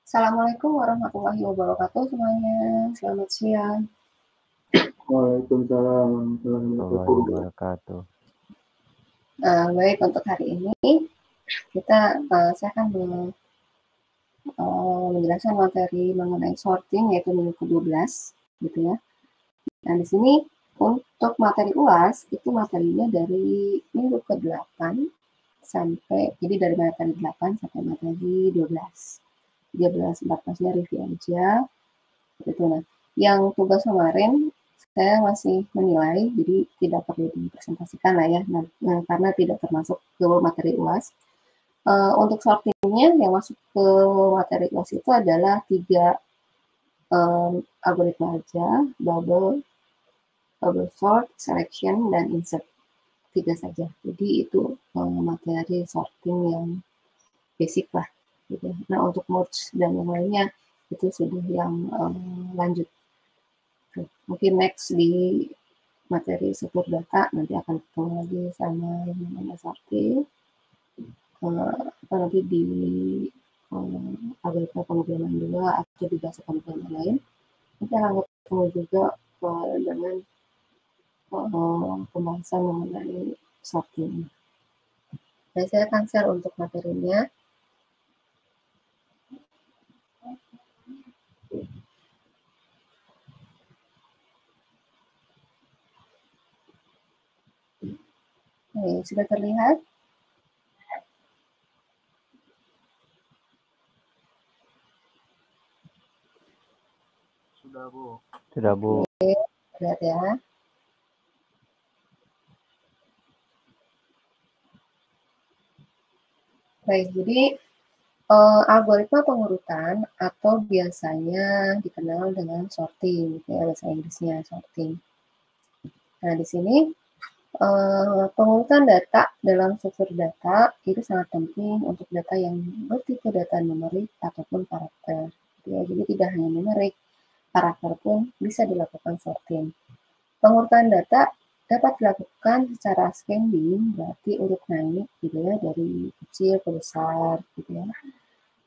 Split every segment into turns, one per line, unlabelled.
Assalamualaikum warahmatullahi wabarakatuh semuanya. Selamat siang.
Waalaikumsalam warahmatullahi wabarakatuh.
Baik, untuk hari ini saya akan menjelaskan materi mengenai sorting, yaitu minggu ke-12 gitu ya. Nah, di sini untuk materi UAS itu materinya dari minggu ke-8 sampai, jadi dari materi 8 sampai materi 12. 13, 14-nya review aja gitu. Nah, yang tugas kemarin saya masih menilai, jadi tidak perlu dipresentasikan lah ya, karena tidak termasuk ke materi UAS. Untuk sortingnya yang masuk ke materi UAS itu adalah 3 algoritma aja, bubble sort, selection, dan insert. 3 saja. Jadi itu materi sorting yang basic lah. Gitu. Nah, untuk merge dan yang lainnya itu sudah yang lanjut. Mungkin next di materi support data nanti akan ketemu lagi sama yang namanya sorting, nanti di algoritma pemrograman juga atau di bahasa pemrograman lain nanti akan ketemu juga dengan pembahasan mengenai sorting. Dan saya akan share untuk materinya. Oke, sudah terlihat?
Sudah, Bu.
Sudah, Bu.
Oke, lihat ya. Baik, jadi algoritma pengurutan atau biasanya dikenal dengan sorting, gitu ya, bahasa Inggrisnya sorting. Nah, di sini pengurutan data dalam struktur data itu sangat penting untuk data yang bertipe data numerik ataupun karakter. Ya, jadi tidak hanya numerik, karakter pun bisa dilakukan sorting. Pengurutan data dapat dilakukan secara ascending, berarti urut naik gitu ya, dari kecil ke besar gitu ya.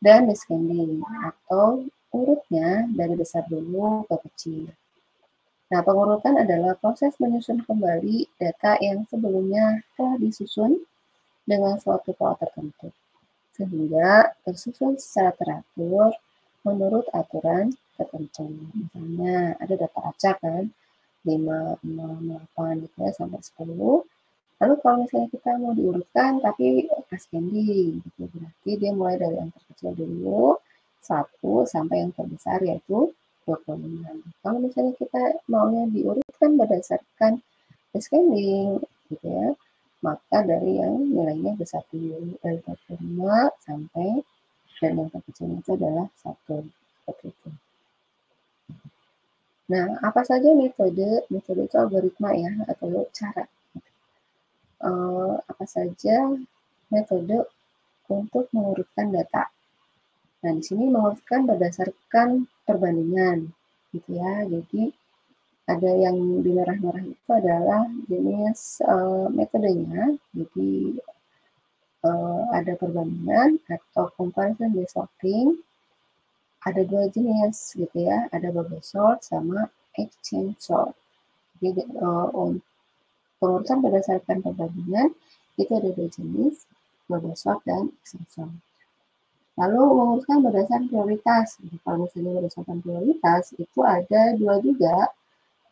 Dan descending atau urutnya dari besar dulu ke kecil. Nah, pengurutan adalah proses menyusun kembali data yang sebelumnya telah disusun dengan suatu pola tertentu, sehingga tersusun secara teratur menurut aturan tertentu. Misalnya ada data acak kan, 5, 6, 8 gitu ya, sampai 10. Lalu kalau misalnya kita mau diurutkan tapi ascending gitu, berarti dia mulai dari yang terkecil dulu, 1 sampai yang terbesar yaitu 25. Kalau misalnya kita maunya diurutkan berdasarkan descending gitu ya, maka dari yang nilainya besar dulu, dari 25 sampai, dan yang terkecil itu adalah 1, seperti itu. Nah, apa saja metode? Metode itu algoritma ya, atau cara. Apa saja metode untuk mengurutkan data. Nah, di sini mengurutkan berdasarkan perbandingan, gitu ya. Jadi ada yang di merah-merah itu adalah jenis metodenya. Jadi ada perbandingan atau comparison based sorting. Ada 2 jenis gitu ya. Ada bubble sort sama exchange sort. Jadi pengurutan berdasarkan perbandingan itu ada 2 jenis, bubble sort dan exchange sort. Lalu mengurutkan berdasarkan prioritas. Kalau misalnya berdasarkan prioritas itu ada 2 juga,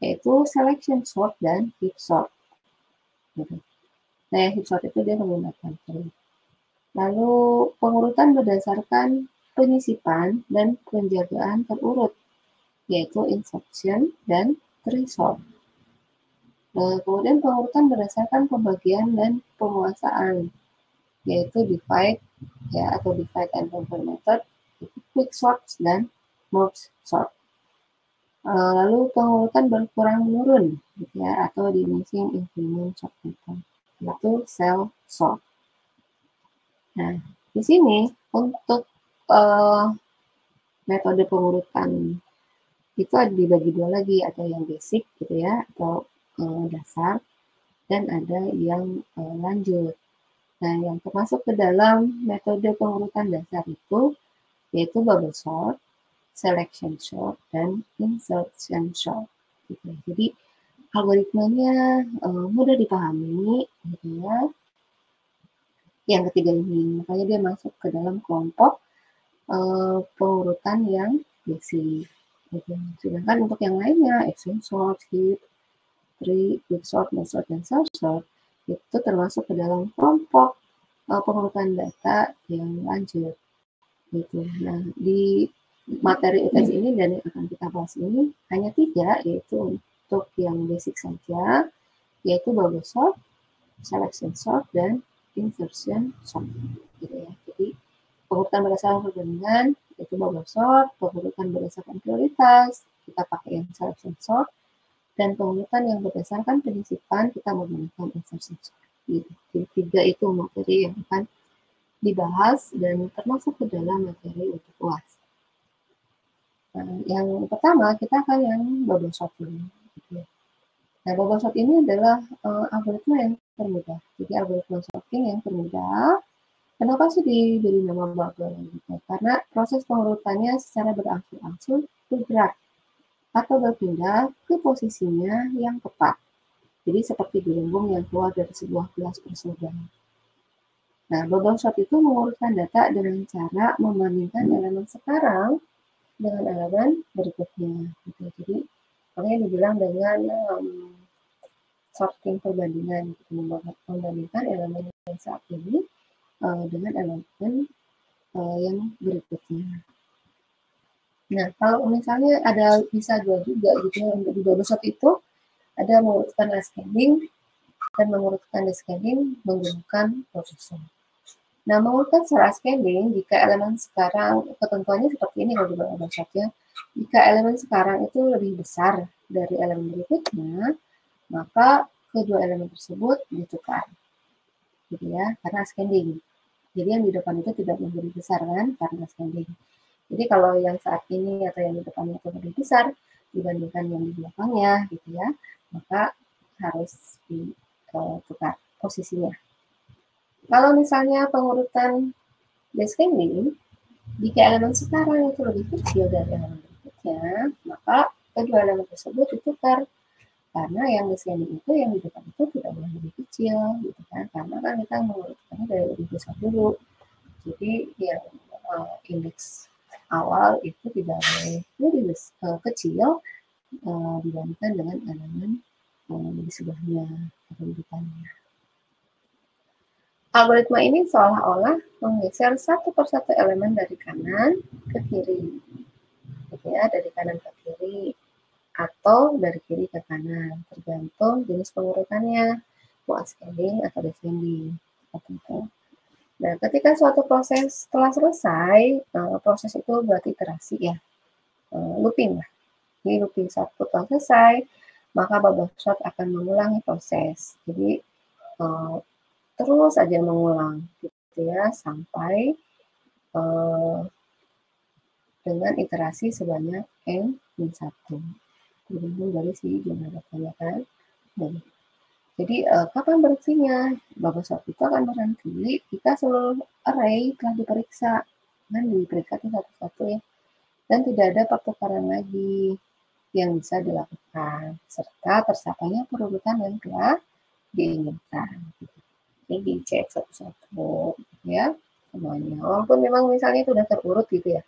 yaitu selection sort dan heap sort. Gitu. Nah, heap sort itu dia menggunakan tree. Lalu pengurutan berdasarkan penyisipan dan penjagaan terurut, yaitu insertion dan tree sort. Kemudian pengurutan berdasarkan pembagian dan penguasaan, yaitu divide ya, atau divide and conquer method, quick sort dan merge sort. Lalu pengurutan berkurang menurun gitu ya, atau diminishing increment sort method, yaitu cell sort. Nah, di sini untuk metode pengurutan itu ada dibagi 2 lagi, ada yang basic gitu ya, atau dasar, dan ada yang lanjut. Nah, yang termasuk ke dalam metode pengurutan dasar itu yaitu bubble sort, selection sort, dan insertion sort. Gitu. Jadi algoritmanya mudah dipahami, gitu ya. Yang ketiga ini, makanya dia masuk ke dalam kelompok pengurutan yang basic. Gitu. Sedangkan untuk yang lainnya, action sort, heap, tree, quicksort, merge dan self sort itu termasuk ke dalam kelompok pengurutan data yang lanjut. Gitu. Nah, di materi UTS ini dan yang akan kita bahas ini hanya 3, yaitu untuk yang basic saja, yaitu bubble sort, selection sort, dan insertion sort. Gitu ya. Jadi pengurutan berdasarkan perbandingan yaitu bubble sort, pengurutan berdasarkan prioritas kita pakai yang selection sort, dan pengurutan yang berdasarkan penyisipan kita menggunakan insertion sort. Gitu. Jadi 3 itu materi yang akan dibahas dan termasuk ke dalam materi untuk UAS. Nah, yang pertama kita akan yang bubble sort dulu. Gitu. Nah, bubble sort ini adalah algoritma yang termudah. Jadi algoritma sorting yang termudah. Kenapa sih diberi nama bubble? Gitu? Karena proses pengurutannya secara berangsur-angsur bergerak atau berpindah ke posisinya yang tepat. Jadi seperti gelembung yang keluar dari sebuah gelas bersoda. Nah, bubble sort itu mengurutkan data dengan cara membandingkan elemen sekarang dengan elemen berikutnya. Gitu. Jadi, makanya dibilang dengan sorting perbandingan, gitu. Membandingkan elemen yang saat ini dengan elemen yang berikutnya. Nah, kalau misalnya ada bisa dua juga gitu ya, untuk di bubble sort itu ada mengurutkan ascending dan mengurutkan descending menggunakan bubble sort. Nah, mengurutkan secara ascending, jika elemen sekarang, ketentuannya seperti ini kalau di bubble sort-nya, jika elemen sekarang itu lebih besar dari elemen berikutnya, maka kedua elemen tersebut ditukar. Gitu ya, karena ascending. Jadi yang di depan itu tidak lebih besar kan, karena ascending. Jadi kalau yang saat ini atau yang di depannya itu lebih besar dibandingkan yang di belakangnya, gitu ya, maka harus ditukar posisinya. Kalau misalnya pengurutan descending, jika elemen sekarang itu lebih kecil dari elemen berikutnya, maka kedua elemen tersebut ditukar. Karena yang descending itu yang di depan itu tidak boleh lebih kecil, gitu kan? Karena kan kita mengurutkannya dari lebih besar dulu. Jadi yang indeks awal itu tidak boleh lebih kecil dibandingkan dengan elemen di sebelahnya atau di depannya. Algoritma ini seolah-olah menggeser satu persatu elemen dari kanan ke kiri, gitu ya, dari kanan ke kiri atau dari kiri ke kanan, tergantung jenis pengurutannya, mau ascending atau descending. Nah, ketika suatu proses telah selesai, proses itu berarti iterasi ya, looping lah. Jadi looping satu telah selesai, maka bubble sort akan mengulangi proses. Jadi terus aja mengulang, gitu ya, sampai dengan iterasi sebanyak n-1. Tergantung dari si jumlah datanya kan. Jadi kapan berhentinya? Bubble sort itu akan berhenti jika seluruh array telah diperiksa. Dan diperiksa itu satu-satu ya. Dan tidak ada pertukaran lagi yang bisa dilakukan. Serta tersapanya perurutan yang telah diinginkan. Jadi dicek satu-satu ya semuanya. Walaupun memang misalnya itu sudah terurut gitu ya.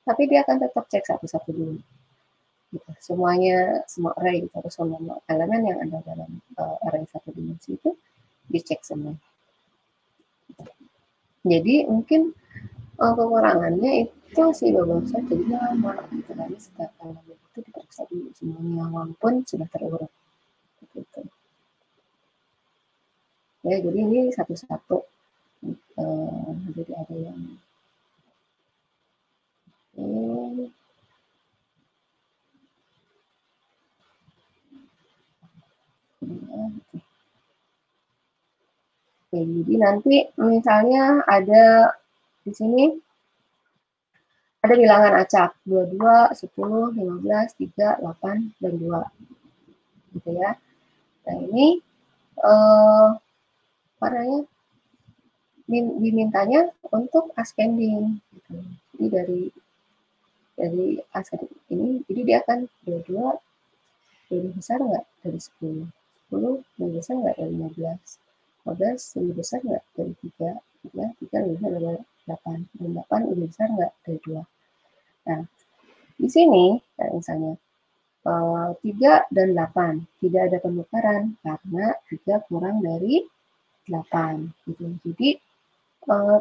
Tapi dia akan tetap cek satu-satu dulu. Gitu. Semuanya, semua array gitu, atau semua elemen yang ada dalam array satu dimensi itu dicek semua. Jadi mungkin kekurangannya itu si bubble sort jadi lama gitu kan, setiap elemen itu diperiksa dulu semuanya walaupun sudah terurut gitu. Ya, jadi ini satu-satu. Jadi ada yang jadi nanti misalnya ada di sini ada bilangan acak 22, 10, 15, 3, 8, dan 2 gitu ya. Nah ini dimintanya untuk ascending gitu. ini dari asketik ini, jadi dia akan 22 lebih besar nggak dari 10? 10 lebih besar nggak dari 15? 15 lebih besar nggak dari 3? 3 lebih besar dari 8, dan 8 lebih besar nggak dari 2? Nah, di sini misalnya 3 dan 8 tidak ada penukaran karena 3 kurang dari 8 gitu. Jadi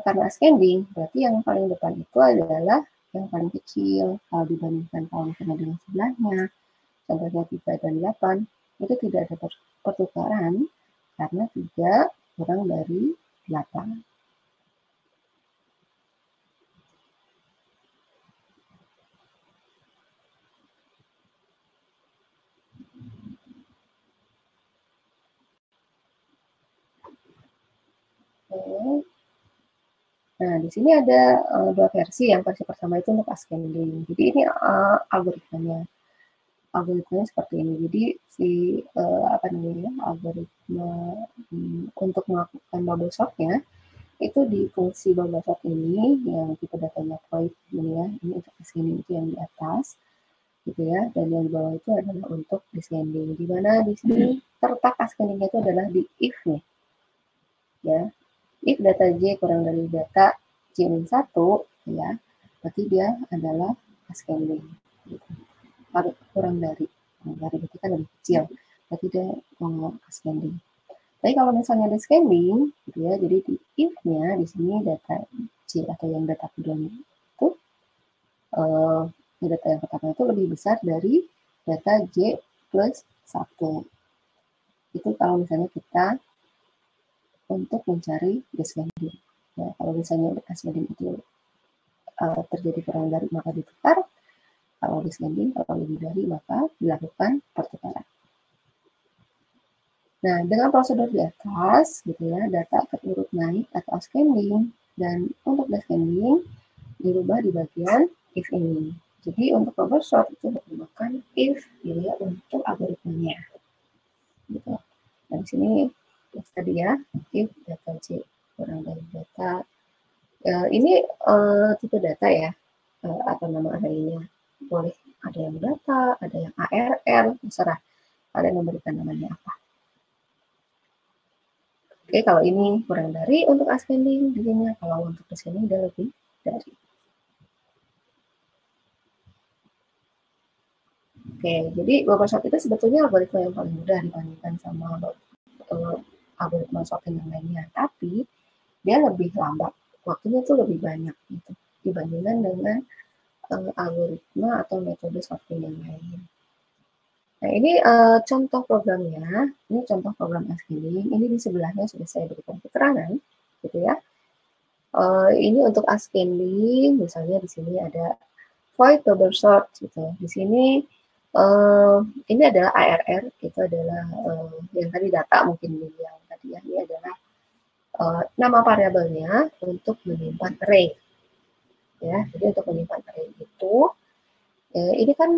karena ascending berarti yang paling depan itu adalah yang paling kecil kalau dibandingkan kolom dengan sebelahnya. Contohnya 3 dan 8 itu tidak ada pertukaran karena 3 kurang dari 8. Oke. Nah, di sini ada dua versi. Yang versi pertama itu untuk ascending. Jadi ini algoritmanya. Algoritmanya seperti ini. Jadi si algoritma untuk melakukan bubble sort-nya itu di fungsi bubble sort ini yang tipe datanya void ini ya. Ini untuk ascending itu yang di atas gitu ya. Dan yang di bawah itu adalah untuk descending. Di mana di sini terletak ascending itu adalah di if nih. Ya. If data J kurang dari data J-1 ya, berarti dia adalah ascending. Gitu. Harus kurang dari berarti kan lebih kecil, berarti dia ascending. Tapi kalau misalnya descending, gitu ya, jadi di if-nya di sini data J atau yang data keduanya itu data yang pertama itu lebih besar dari data J plus 1. Itu kalau misalnya kita untuk mencari descending. Ya, kalau misalnya descending itu terjadi kurang dari maka ditukar, kalau descending kalau lebih dari maka dilakukan pertukaran. Nah, dengan prosedur di atas, gitu ya, data terurut naik atau ascending, dan untuk descending dirubah di bagian if ini. Jadi untuk bubble sort itu menggunakan if, gitu ya, untuk algoritmanya. Gitu. Dan di sini tadi ya, if data J kurang dari data ini tipe data ya, atau nama arraynya. Boleh ada yang data, ada yang ARR, terserah kalian memberikan namanya apa. Oke, kalau ini kurang dari untuk ascending, jadinya kalau untuk descending udah lebih dari. Oke, jadi bubble sort itu sebetulnya algoritma yang paling mudah dibandingkan sama algoritma sorting yang lainnya. Tapi dia lebih lambat, waktunya tuh lebih banyak gitu dibandingkan dengan algoritma atau metode sorting yang lain. Nah, ini contoh programnya, ini contoh program ascending, ini di sebelahnya sudah saya berikan keterangan, gitu ya. Ini untuk ascending, misalnya di sini ada void bubble sort, gitu. Di sini ini adalah ARR, itu adalah yang tadi data mungkin yang tadi ya, ini adalah nama variabelnya untuk menyimpan array, ya. Jadi untuk menyimpan array itu ini kan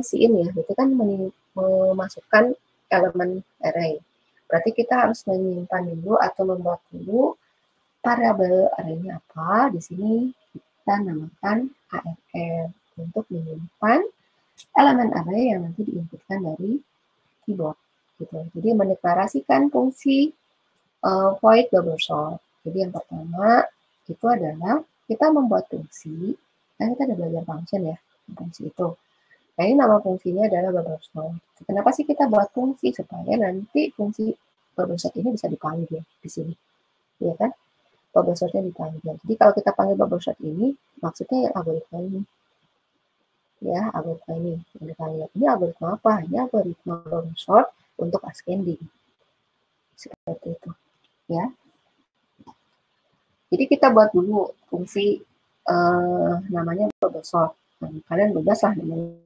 si ini ya, itu kan memasukkan elemen array. Berarti kita harus menyimpan dulu atau membuat dulu variabel array-nya apa. Di sini kita namakan ARR untuk menyimpan elemen array yang nanti diinputkan dari keyboard. Gitu. Jadi mendeklarasikan fungsi void bubble sort. Jadi yang pertama itu adalah kita membuat fungsi, kan kita ada belajar function ya, fungsi itu. Nah, ini nama fungsinya adalah bubble sort. Kenapa sih kita buat fungsi? Supaya nanti fungsi bubble sort ini bisa dipanggil di sini. Ya kan? Bubble sort-nya dipanggil. Jadi kalau kita panggil bubble sort ini, maksudnya yang algoritma ini. Ya, algoritma ini yang dipanggil. Ini algoritma apa? Ini algoritma bubble sort untuk ascending. Seperti itu. Ya. Jadi kita buat dulu fungsi namanya bubble sort. Nah, kalian bebas lah namanya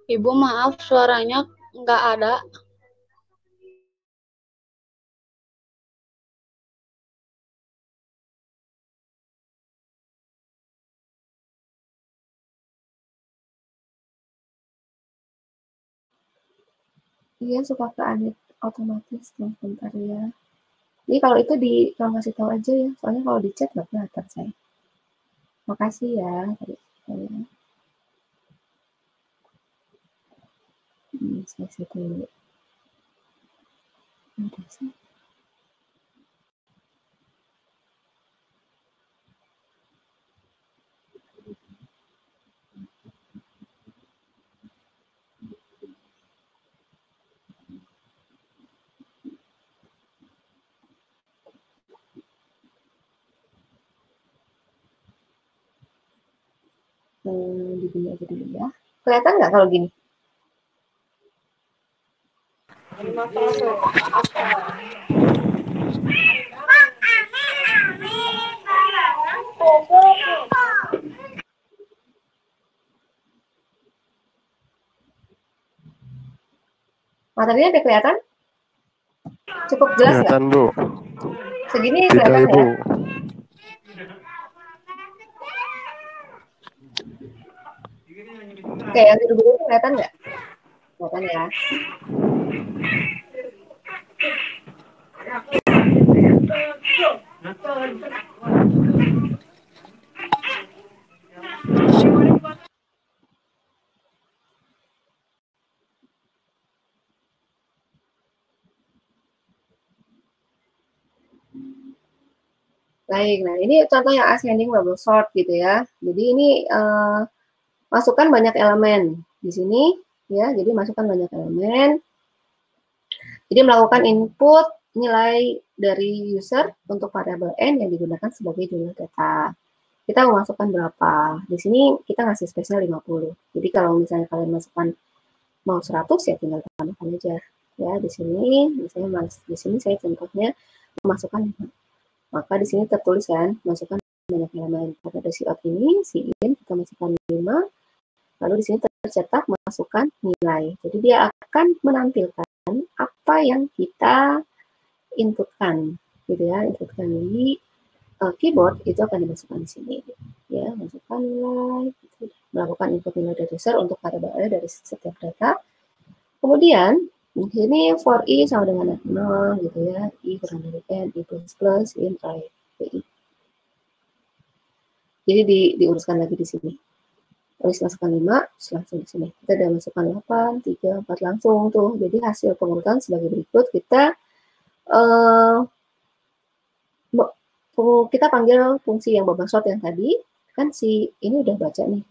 Ibu maaf suaranya nggak ada.
Iya, suka ke edit otomatis, sebentar ya. Jadi kalau itu kamu kasih tahu aja ya, soalnya kalau di chat nggak kelihatan saya. Makasih ya. Saya set dulu. Ada sih. Di gini aja dulu ya. Kelihatan nggak kalau gini? Materinya ada kelihatan? Cukup jelas nggak?
Kelihatan, Bu.
Segini
Tidak,
kelihatan
Ibu.
ya? Oke, yang biru-biru itu kelihatan nggak? Kelihatan ya. Baik, nah ini contoh yang ascending bubble sort gitu ya. Jadi ini masukkan banyak elemen di sini ya. Jadi masukkan banyak elemen. Jadi melakukan input nilai dari user untuk variabel n yang digunakan sebagai jumlah data. Kita mau masukkan berapa? Di sini kita ngasih spesial 50. Jadi kalau misalnya kalian masukkan mau 100 ya tinggal tambahkan aja. Ya, di sini misalnya di sini saya contohnya memasukkan 5. Maka di sini tertulis kan masukkan banyak elemen. Pada ada si out ini, si in kita masukkan 5. Lalu di sini tercetak masukkan nilai. Jadi dia akan menampilkan apa yang kita inputkan, gitu ya, inputkan di keyboard itu akan dimasukkan di sini, ya, masukkan nilai, gitu. Melakukan input nilai dari user untuk variabel dari setiap data. Kemudian di sini for i sama dengan 0, gitu ya, i kurang dari n, i plus plus, in try, i. Jadi diuruskan lagi di sini. Habis masukkan 5, langsung di sini. Kita udah masukkan 8, 3, 4 langsung tuh. Jadi hasil pengurutan sebagai berikut. Kita panggil fungsi yang bubble sort yang tadi. Kan si ini udah baca nih.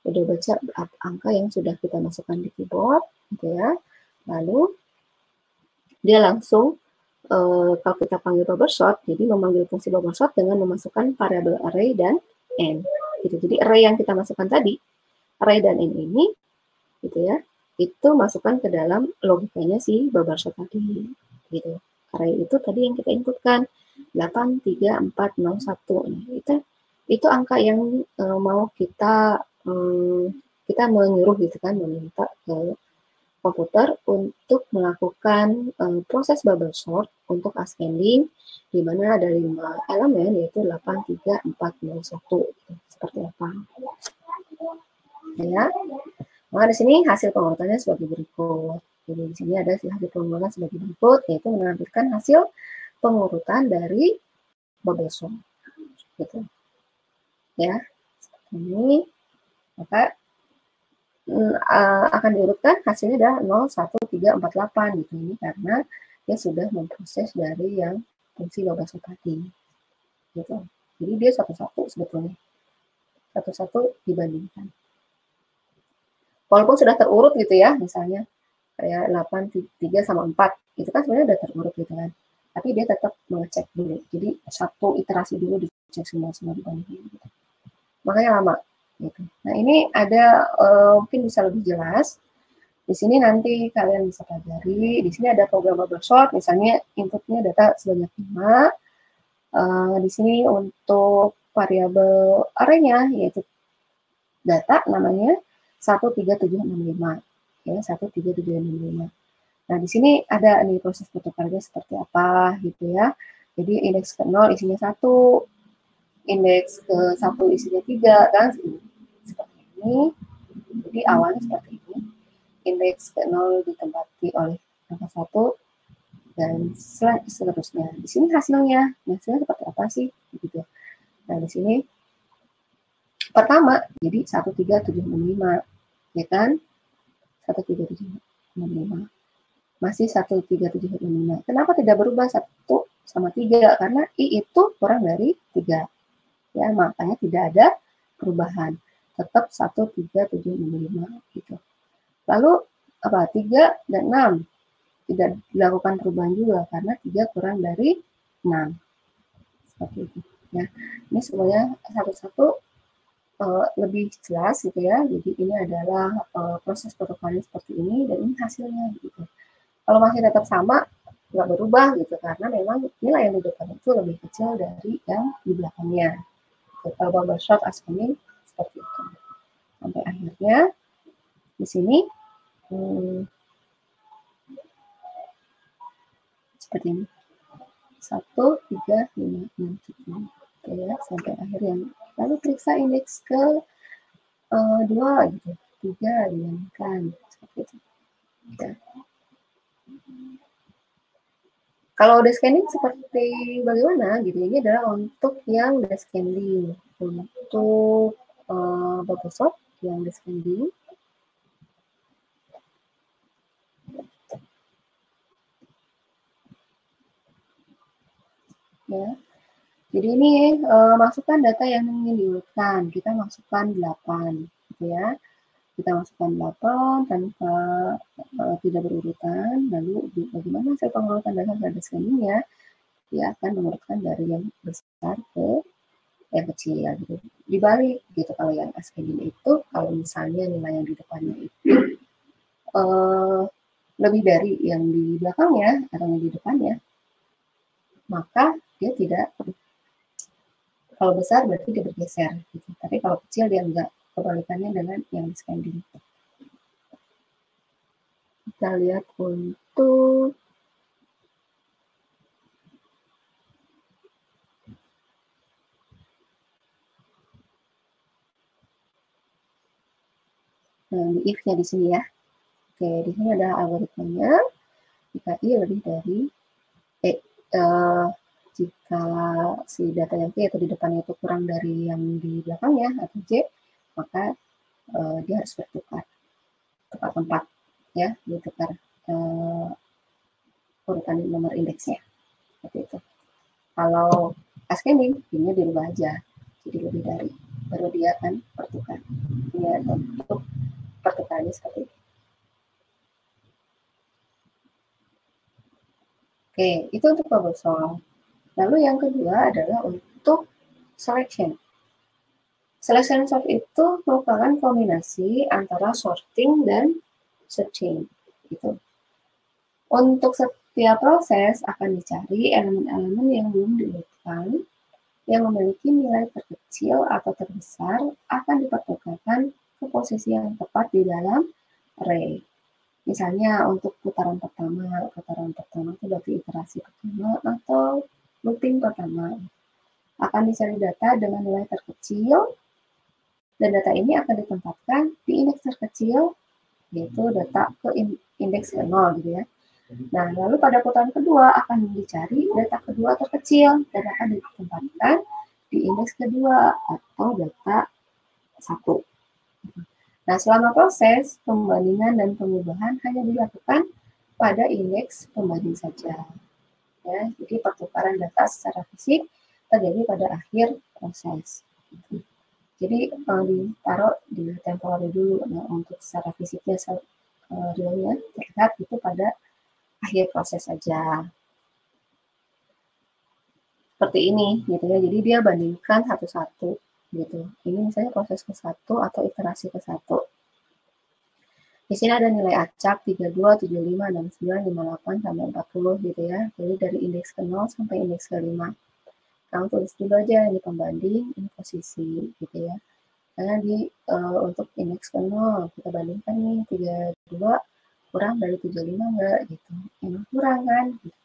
Udah baca angka yang sudah kita masukkan di keyboard, gitu ya. Lalu dia langsung kalau kita panggil bubble sort, jadi memanggil fungsi bubble sort dengan memasukkan variabel array dan n. Gitu. Jadi array yang kita masukkan tadi, array dan n ini, gitu ya, itu masukkan ke dalam logikanya si bubble sort tadi, gitu. Array itu tadi yang kita inputkan 8, 3, 4, 0, 1. Nah, itu angka yang mau kita menyuruh gitu kan, meminta ke komputer untuk melakukan proses bubble sort untuk ascending, di mana ada 5 elemen yaitu 8, 3, 4, 0, 1. Gitu. Seperti apa? Ya. Maka di sini hasil pengurutannya sebagai berikut. Jadi di sini ada hasil pengurutan sebagai berikut, yaitu menampilkan hasil pengurutan dari bubble sort. Gitu. Ya. Seperti ini. Maka akan diurutkan hasilnya adalah 0, 1, 3, 4, 8 gitu. Ini karena dia sudah memproses dari yang fungsi bubble sort tadi. Gitu. Jadi dia satu-satu sebetulnya. Satu-satu dibandingkan. Walaupun sudah terurut gitu ya, misalnya kayak 8, 3 sama 4, itu kan sebenarnya udah terurut gitu kan. Tapi dia tetap mengecek dulu. Jadi satu iterasi dulu dicek semua dibandingin gitu. Makanya lama gitu. Nah, ini ada mungkin bisa lebih jelas. Di sini nanti kalian bisa pelajari. Di sini ada program bubble sort, misalnya inputnya data sebanyak 5. Di sini untuk variabel array-nya yaitu data namanya 13765. ya 1, 3, 7, 6, 5. Nah, di sini ada nih proses pertukarannya seperti apa gitu ya. Jadi indeks ke 0 isinya 1, indeks ke 1 isinya 3 kan, seperti ini. Jadi awalnya seperti ini. Indeks ke 0 ditempati oleh angka 1 dan seterusnya. Di sini hasilnya seperti apa sih? Gitu. Nah, di sini pertama, jadi 1, 3, 7, 6, 5. Ya kan? 1, 3, 7, 6, 5. Masih 1, 3, 7, 6, 5. Kenapa tidak berubah 1 sama 3? Karena I itu kurang dari 3. Ya, makanya tidak ada perubahan. Tetap 1, 3, 7, 6, 5. Gitu. Lalu, 3 dan 6. Tidak dilakukan perubahan juga, karena 3 kurang dari 6. Seperti itu. Ya. Ini semuanya satu-satu lebih jelas gitu ya. Jadi ini adalah proses pertukaran seperti ini dan ini hasilnya gitu. Kalau masih tetap sama nggak berubah gitu karena memang nilai yang di depan itu lebih kecil dari yang di belakangnya. Kalau bubble shock ascending seperti itu. Sampai akhirnya di sini seperti ini. 1, 3, 5, 6, 7. Oke ya, sampai akhir yang lalu periksa indeks ke 2 gitu. 3 dilanjutkan seperti itu. Ya. Kalau descending seperti bagaimana gitu, ini adalah untuk yang descending. Untuk bubble shock yang descending. Ya. Jadi ini masukkan data yang ingin diurutkan. Kita masukkan 8 gitu ya. Kita masukkan 8 tanpa tidak berurutan. Lalu bagaimana hasil pengurutan data pada descending-nya? Dia akan mengurutkan dari yang besar ke yang kecil gitu. Dibalik gitu, kalau yang ascending itu kalau misalnya nilai yang di depannya itu lebih dari yang di belakangnya atau yang di depannya, maka dia tidak, kalau besar berarti dia bergeser gitu. Tapi kalau kecil dia enggak, kebalikannya dengan yang descending. Kita lihat untuk di if-nya di sini ya. Oke, di sini ada algoritmanya. Jika I lebih dari jika si data yang P atau di depannya itu kurang dari yang di belakangnya atau J, maka dia harus bertukar tempat ya, ditukar urutan nomor indeksnya seperti itu. Kalau ascending ini dirubah aja jadi lebih dari, baru dia akan bertukar. Ini untuk pertukarannya seperti itu. Oke, itu untuk bubble shock. Lalu yang kedua adalah untuk selection. Selection sort itu merupakan kombinasi antara sorting dan searching. Gitu. Untuk setiap proses akan dicari elemen-elemen yang belum diurutkan, yang memiliki nilai terkecil atau terbesar akan dipertukarkan ke posisi yang tepat di dalam array. Misalnya untuk putaran pertama itu berarti iterasi pertama atau looping pertama. Akan dicari data dengan nilai terkecil, dan data ini akan ditempatkan di indeks terkecil, yaitu data ke indeks ke 0 gitu ya. Nah, lalu pada putaran kedua akan dicari data kedua terkecil dan akan ditempatkan di indeks kedua atau data 1. Nah, selama proses pembandingan dan pengubahan hanya dilakukan pada indeks pembanding saja. Ya, jadi pertukaran data secara fisik terjadi pada akhir proses. Jadi ditaruh di temporary dulu. Nah, untuk secara fisiknya realnya terlihat itu pada akhir proses saja. Seperti ini gitu ya. Jadi dia bandingkan satu-satu gitu. Ini misalnya proses ke-1 atau iterasi ke-1. Di sini ada nilai acak 32, 75, 69, 58 sampai 40 gitu ya. Jadi dari indeks ke-0 sampai indeks ke-5. Kamu tulis dulu aja ini pembanding, ini posisi gitu ya. Misalnya untuk indeks ke 0, kita bandingkan nih 32 kurang dari 75 enggak gitu. Emang kurang kan? Gitu.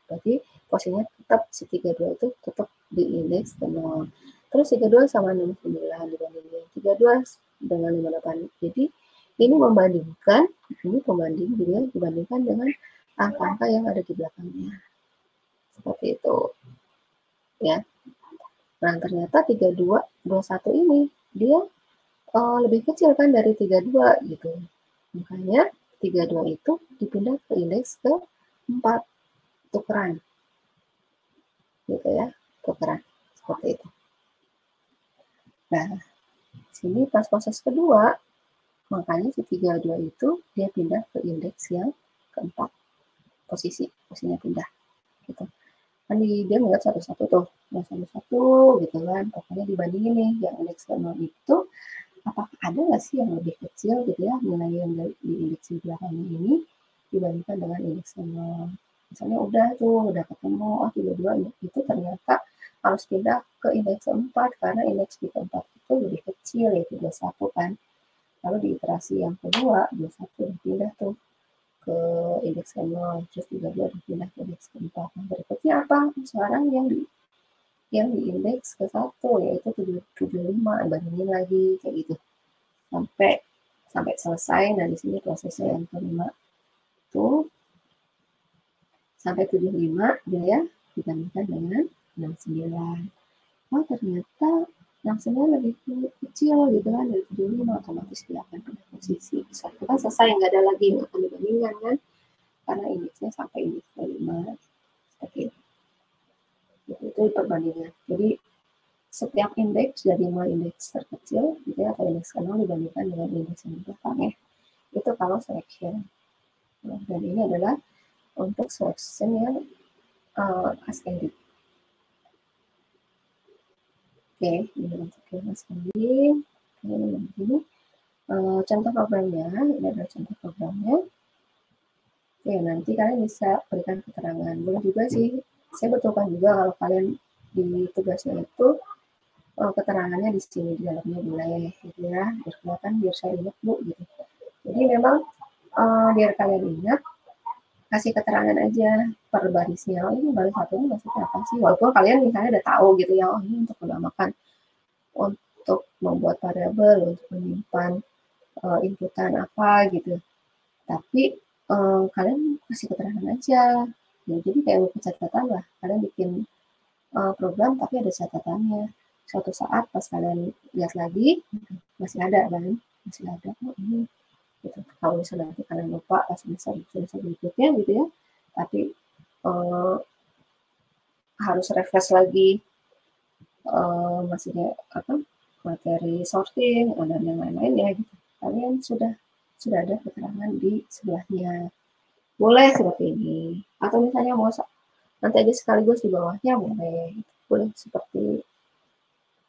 Berarti posisinya tetap si 32 itu tetap di indeks ke 0. Terus 32 sama 69 dibandingin 32 dengan 58. Jadi ini membandingkan, ini pembanding juga dibandingkan dengan angka-angka yang ada di belakangnya. Seperti itu. Ya. Nah, ternyata 32, 21 ini dia lebih kecil kan dari 32 gitu. Makanya 32 itu dipindah ke indeks ke 4. Tukeran. Gitu ya, tukeran. Seperti itu. Nah, sini pas proses kedua, makanya si 32 itu dia pindah ke indeks yang keempat. Posisinya pindah. Gitu. Kan dia ngeliat satu-satu tuh. Yang satu-satu gitu kan. Pokoknya dibandingin nih, yang indeks ke 0 itu apakah ada nggak sih yang lebih kecil gitu ya nilai yang di indeks di belakangnya ini dibandingkan dengan indeks 0. Misalnya udah ketemu, 32 itu ternyata harus pindah ke indeks 4 karena indeks di keempat itu lebih kecil, yaitu 21 kan. Lalu di iterasi yang kedua, 21 dipindah tuh ke indeks 0, terus 32 dipindah ke indeks keempat. Nah, berikutnya apa? Sekarang yang di indeks ke 1, yaitu 75, bandingin lagi, kayak gitu. Sampai selesai. Nah, di sini prosesnya yang kelima tuh sampai 75 dia dibandingkan dengan 69. Oh, ternyata 69 lebih kecil gitu kan dari 75, otomatis dia akan pindah posisi. Satu kan selesai, nggak ada lagi yang akan dibandingkan kan, karena indeksnya sampai indeks 5. Seperti itu. Itu perbandingan. Jadi setiap indeks dari mulai indeks terkecil gitu ya, atau indeks 0 dibandingkan dengan indeks yang belakang ya. Itu kalau selection. Nah, dan ini adalah untuk selection yang ascending. Oke, ini untuk yang ascending. Ini contoh programnya, ini adalah contoh programnya. Oke, nanti kalian bisa berikan keterangan. Boleh juga sih, saya betulkan juga kalau kalian di tugasnya itu keterangannya di sini di dalamnya boleh gitu ya, biar kelihatan, biar saya ingat Bu gitu. Jadi memang biar kalian ingat, kasih keterangan aja per barisnya. Oh, ini baris satu ini maksudnya apa sih? Walaupun kalian misalnya udah tahu gitu ya, oh ini untuk menamakan, untuk membuat variabel, untuk menyimpan inputan apa gitu. Tapi kalian kasih keterangan aja. Ya, jadi kayak buku catatan lah. Kalian bikin program tapi ada catatannya. Suatu saat pas kalian lihat lagi, masih ada kan? Masih ada. Oh ini. Gitu. Kalau misalnya nanti kalian lupa pas semester berikutnya gitu ya. Tapi harus refresh lagi maksudnya apa materi sorting dan yang lain-lain ya gitu. Kalian sudah ada keterangan di sebelahnya. Boleh seperti ini. Atau misalnya mau nanti aja sekaligus di bawahnya boleh. Boleh seperti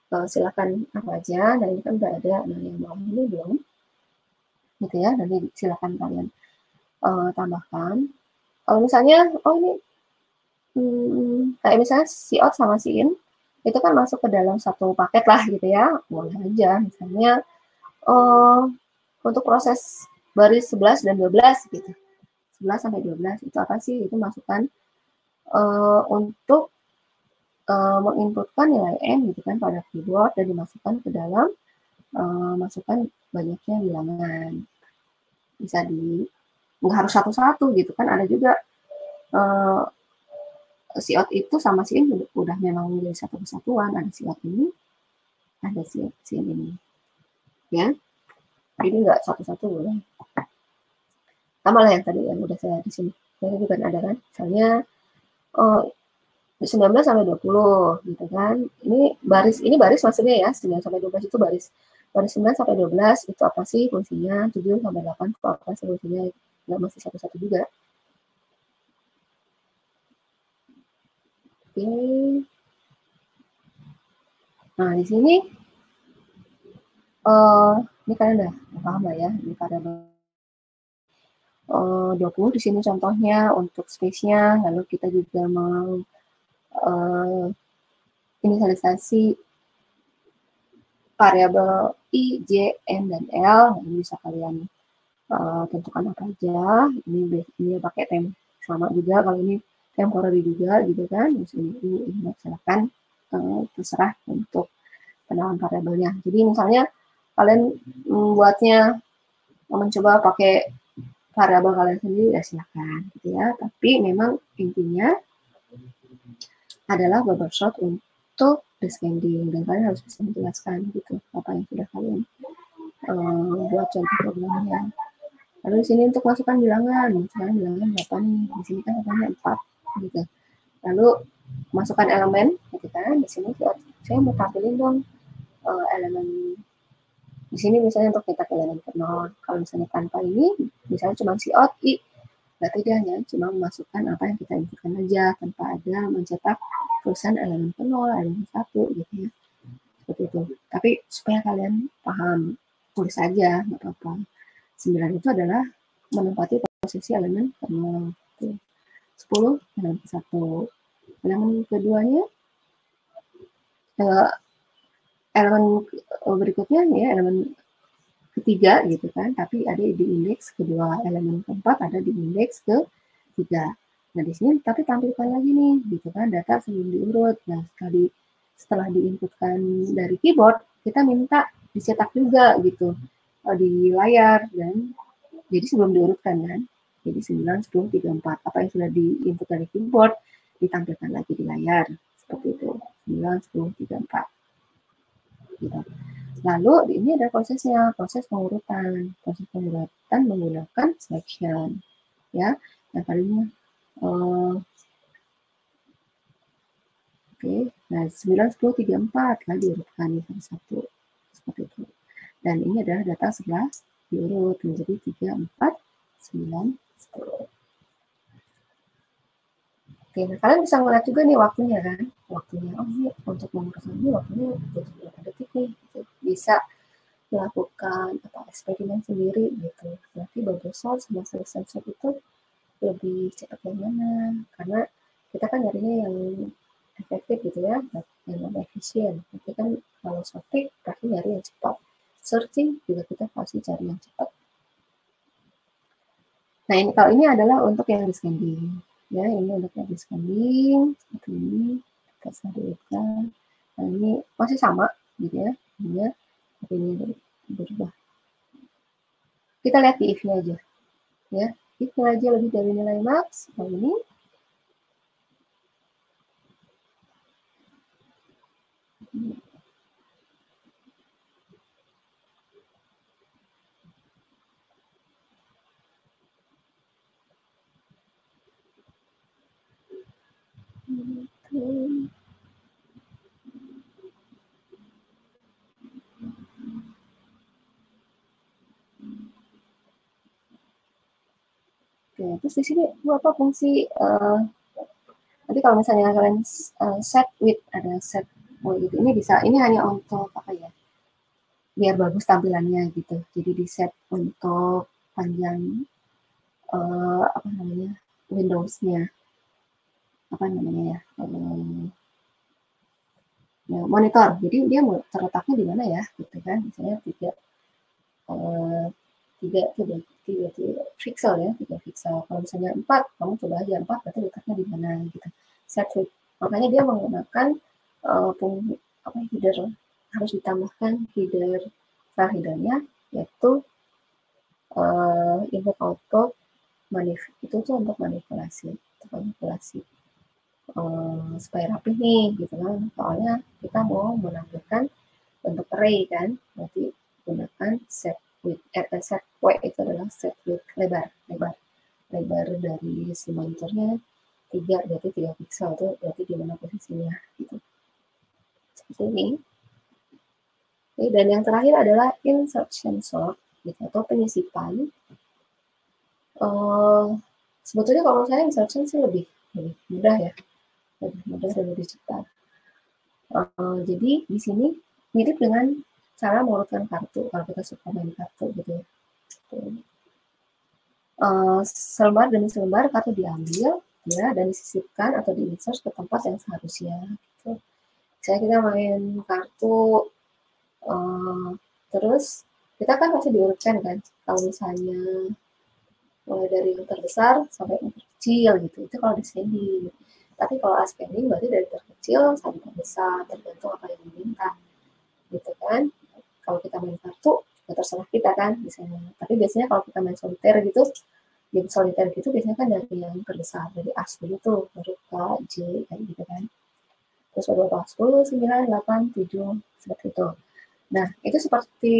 silakan apa aja. Nah ini kan udah ada. Nah yang bawah ini belum. Gitu ya. Nanti silakan kalian tambahkan. Kalau misalnya, oh ini kayak misalnya si out sama si in itu kan masuk ke dalam satu paket lah gitu ya, boleh aja misalnya untuk proses baris 11 dan 12 gitu, 11 sampai 12 itu apa sih? Itu masukkan untuk menginputkan nilai n gitu kan pada keyboard dan dimasukkan ke dalam masukkan banyaknya bilangan. Bisa nggak harus satu-satu gitu kan, ada juga si out itu sama si in udah memang menjadi satu kesatuan, ada si out ini, ada si in ini. Ya, jadi nggak satu-satu boleh. Sama lah yang tadi yang udah saya di sini. Jadi bukan ada kan, misalnya 19 sampai 20 gitu kan. Ini baris maksudnya ya, 9 sampai 12 itu baris 9 sampai 12 itu apa sih fungsinya, 7 sampai 8 itu apa sih fungsinya, nggak mesti satu-satu juga. Oke. Nah, di sini ini kalian udah paham lah ya, ini variabel 20 di sini contohnya untuk space-nya, lalu kita juga mau inisialisasi variabel I, J, N, dan L. Ini bisa kalian tentukan apa aja. Ini pakai tem sama juga, kalau ini temporary juga gitu kan. Ini silakan terserah untuk penamaan variabelnya. Jadi misalnya kalian membuatnya mencoba pakai variabel kalian sendiri, ya silakan gitu ya. Tapi memang intinya adalah bubble sort untuk descending, dan kalian harus bisa menjelaskan gitu apa yang sudah kalian buat contoh programnya. Lalu di sini untuk masukkan bilangan, misalnya bilangan berapa nih? Di sini kan katanya 4 gitu. Lalu masukkan elemen gitu kan. Di sini saya mau tampilin dong elemen. Di sini misalnya untuk cetak elemen ke 0. Kalau misalnya tanpa ini, misalnya cuma out I, berarti dia hanya cuma memasukkan apa yang kita inputkan aja, tanpa ada mencetak tulisan elemen ke 0, elemen 1 gitu ya. Seperti itu. Tapi supaya kalian paham, tulis aja, nggak apa-apa. 9 itu adalah menempati posisi elemen ke 0. 10 elemen ke 1. Elemen keduanya, elemen berikutnya ya elemen ketiga gitu kan, tapi ada di indeks kedua, elemen keempat ada di indeks ketiga. Nah di sini tapi tampilkan lagi nih gitu kan, data sebelum diurut. Nah setelah diinputkan dari keyboard, kita minta dicetak juga gitu di layar, dan jadi sebelum diurutkan kan. Jadi 9, 10, 3, 4. Apa yang sudah diinput dari keyboard ditampilkan lagi di layar. Seperti itu. 9, 10, 3, 4. Gitu. Lalu ini ada prosesnya, proses pengurutan. Proses pengurutan menggunakan selection. Ya, yang tadinya oke. Nah, 9, 10, 3, 4 lah diurutkan satu-satu. Seperti itu. Dan ini adalah data setelah diurut menjadi 3, 4, 9, 10. Oke, nah kalian bisa melihat juga nih waktunya kan. Waktunya, oh ini untuk mengurutkan ini waktunya butuh berapa detik nih. Gitu. Bisa melakukan eksperimen sendiri gitu. Berarti bubble sort sama selection sort itu lebih cepat yang mana? Karena kita kan nyarinya yang efektif gitu ya, yang lebih efisien. Tapi kan kalau sorting pasti nyari yang cepat. Searching juga kita pasti cari yang cepat. Nah ini kalau ini adalah untuk yang descending. Ya, ini untuk yang descending seperti ini. Kita sediakan. Nah ini masih sama gitu ya. Tapi ini berubah. Kita lihat di if-nya aja. Ya, if aja lebih dari nilai max. Kalau ini Oke, terus di sini apa fungsi nanti kalau misalnya kalian set with, ada set with gitu, ini bisa, ini hanya untuk apa ya, biar bagus tampilannya gitu. Jadi di set untuk panjang apa namanya, Windows-nya, apa namanya ya, ya monitor. Jadi dia terletaknya di mana ya, gitu kan? Misalnya 3 pixel ya, 3 pixel. Kalau misalnya 4, kamu coba aja 4 berarti letaknya di mana gitu. Set with. Makanya dia menggunakan header, harus ditambahkan header, file headernya, yaitu input output itu tuh untuk manipulasi supaya rapi nih gitu kan. Soalnya kita mau menampilkan bentuk array kan, berarti gunakan set width, set width itu adalah set width lebar dari si monitornya 3, berarti 3 pixel, itu berarti di mana posisinya gitu. Seperti ini. Oke, dan yang terakhir adalah insertion sort gitu, atau penyisipan. Sebetulnya kalau saya insertion sih lebih mudah ya, lebih mudah dan lebih cepat. Jadi di sini mirip dengan cara mengurutkan kartu kalau kita suka main kartu gitu ya. Selembar demi selembar kartu diambil ya dan disisipkan atau diinsert ke tempat yang seharusnya gitu. Misalnya kita main kartu Terus kita kan pasti diurutkan kan, kalau misalnya mulai dari yang terbesar sampai yang terkecil gitu, itu kalau descending. Tapi kalau ascending berarti dari terkecil sampai terbesar, tergantung apa yang diminta, gitu kan. Kalau kita main kartu, ya terserah kita kan, misalnya. Tapi biasanya kalau kita main soliter gitu, game soliter gitu biasanya kan dari yang terbesar, dari as dulu baru K, J, kayak gitu kan. Terus baru 10, 9, 8, 7, seperti itu. Nah, itu seperti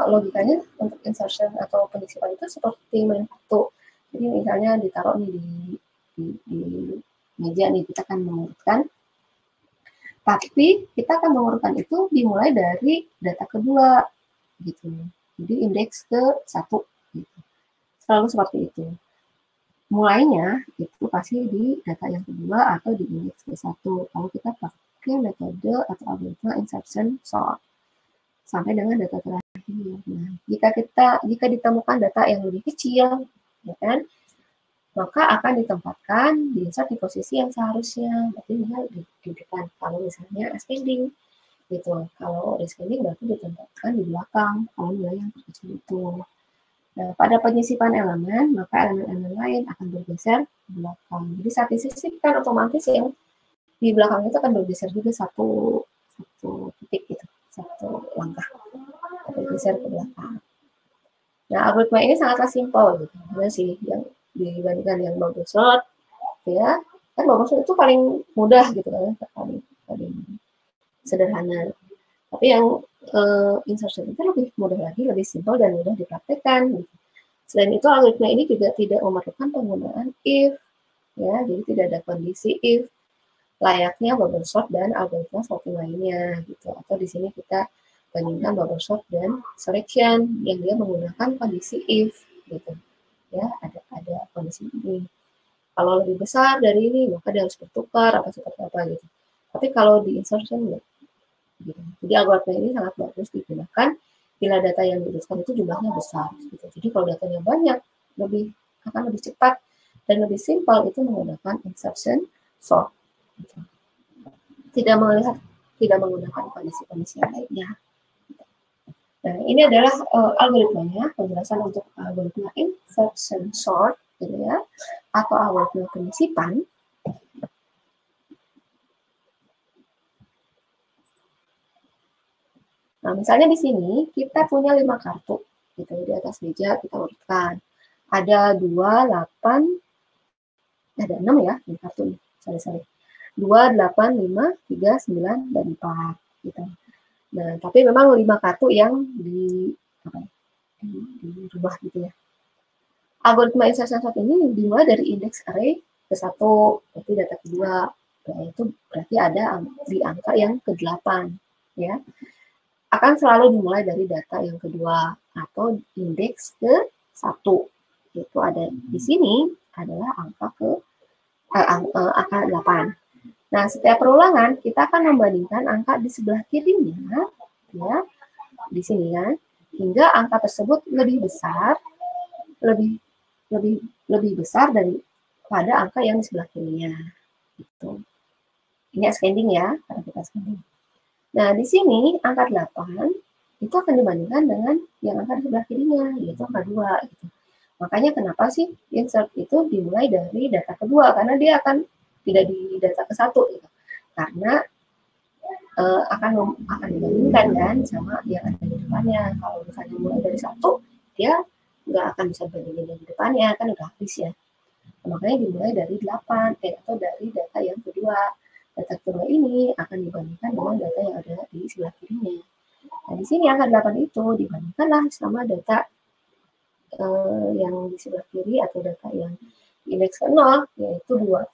logikanya untuk insertion atau penyisipan itu seperti main kartu. Jadi misalnya ditaruh nih di meja nih, kita akan mengurutkan. Tapi kita akan mengurutkan itu dimulai dari data kedua, gitu. Jadi indeks ke 1, gitu. Selalu seperti itu. Mulainya itu pasti di data yang kedua atau di indeks ke 1. Kalau kita pakai metode atau algoritma insertion sort sampai dengan data terakhir. Nah, jika ditemukan data yang lebih kecil, ya kan, maka akan ditempatkan diinsert di posisi yang seharusnya, berarti misal di depan. Kalau misalnya ascending, gitu. Kalau descending berarti ditempatkan di belakang. Kalau nilai yang terkecil itu. Nah, pada penyisipan elemen, maka elemen-elemen lain akan bergeser ke belakang. Jadi saat disisipkan otomatis yang di belakang itu akan bergeser juga satu titik gitu, satu langkah. Bergeser ke belakang. Nah, algoritma ini sangatlah simpel gitu. Karena sih yang dibandingkan yang bubble sort, ya kan bubble sort itu paling mudah gitu kan, paling sederhana. Tapi yang insertion itu lebih mudah lagi, lebih simpel dan mudah dipraktekkan. Gitu. Selain itu, algoritma ini juga tidak memerlukan penggunaan if, ya, jadi tidak ada kondisi if, layaknya bubble sort dan algoritma sorting lainnya, gitu. Atau di sini kita bandingkan bubble sort dan selection yang dia menggunakan kondisi if, gitu. Ya, ada kondisi ini. Kalau lebih besar dari ini, maka dia harus bertukar apa seperti apa gitu. Tapi kalau di insertion enggak. Gitu. Jadi algoritma ini sangat bagus digunakan bila data yang diurutkan itu jumlahnya besar. Gitu. Jadi kalau datanya banyak, akan lebih cepat dan lebih simpel itu menggunakan insertion sort. Gitu. Tidak menggunakan kondisi-kondisi yang lainnya. Nah, ini adalah algoritmanya, penjelasan untuk algoritma insertion sort, gitu ya, atau algoritma penyisipan. Nah, misalnya di sini kita punya 5 kartu, gitu di atas meja kita urutkan. Ada 2, 8, ada 6 ya, ini kartu nih, sorry. 2, 8, 5, 3, 9, dan 4, gitu. Nah, tapi memang 5 kartu yang dirubah gitu ya. Algoritma insertion sort ini dimulai dari indeks array ke 1, berarti data kedua, yaitu berarti ada di angka yang ke-8, ya. Akan selalu dimulai dari data yang kedua atau indeks ke 1. Itu ada di sini adalah angka 8. Nah, setiap perulangan kita akan membandingkan angka di sebelah kirinya, ya, di sini ya, hingga angka tersebut lebih besar, lebih besar daripada angka yang di sebelah kirinya. Gitu. Ini ascending ya, karena kita ascending. Nah, di sini angka 8 itu akan dibandingkan dengan yang angka di sebelah kirinya, yaitu angka 2. Gitu. Makanya kenapa sih insert itu dimulai dari data kedua, karena dia akan tidak di data ke-1. Gitu. Karena akan dibandingkan kan sama yang ada di depannya. Kalau misalnya mulai dari 1, dia nggak akan bisa bandingin yang di depannya, kan udah habis ya. Makanya dimulai dari 8, atau dari data yang kedua. Data kedua ini akan dibandingkan dengan data yang ada di sebelah kirinya. Nah, di sini angka 8 itu dibandingkanlah sama data yang di sebelah kiri atau data yang indeks ke 0, yaitu 2.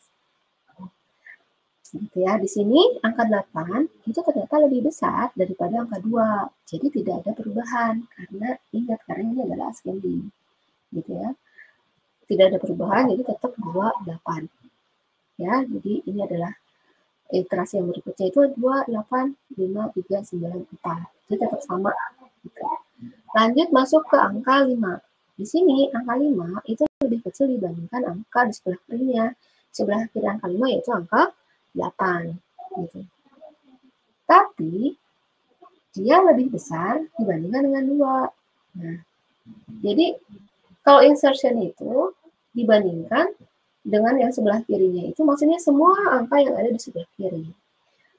Gitu ya. Di sini angka 8 itu ternyata lebih besar daripada angka 2. Jadi tidak ada perubahan karena ingat, karena ini adalah ascending. Gitu ya. Tidak ada perubahan, jadi tetap 2, 8. Ya, jadi ini adalah iterasi yang berikutnya itu 2, 8, 5, 3, 9, 4. Jadi tetap sama. Gitu. Lanjut masuk ke angka 5. Di sini angka 5 itu lebih kecil dibandingkan angka di sebelah kirinya. Sebelah kiri angka 5 yaitu angka 8. Gitu. Tapi dia lebih besar dibandingkan dengan 2. Nah, jadi kalau insertion itu dibandingkan dengan yang sebelah kirinya itu maksudnya semua angka yang ada di sebelah kiri.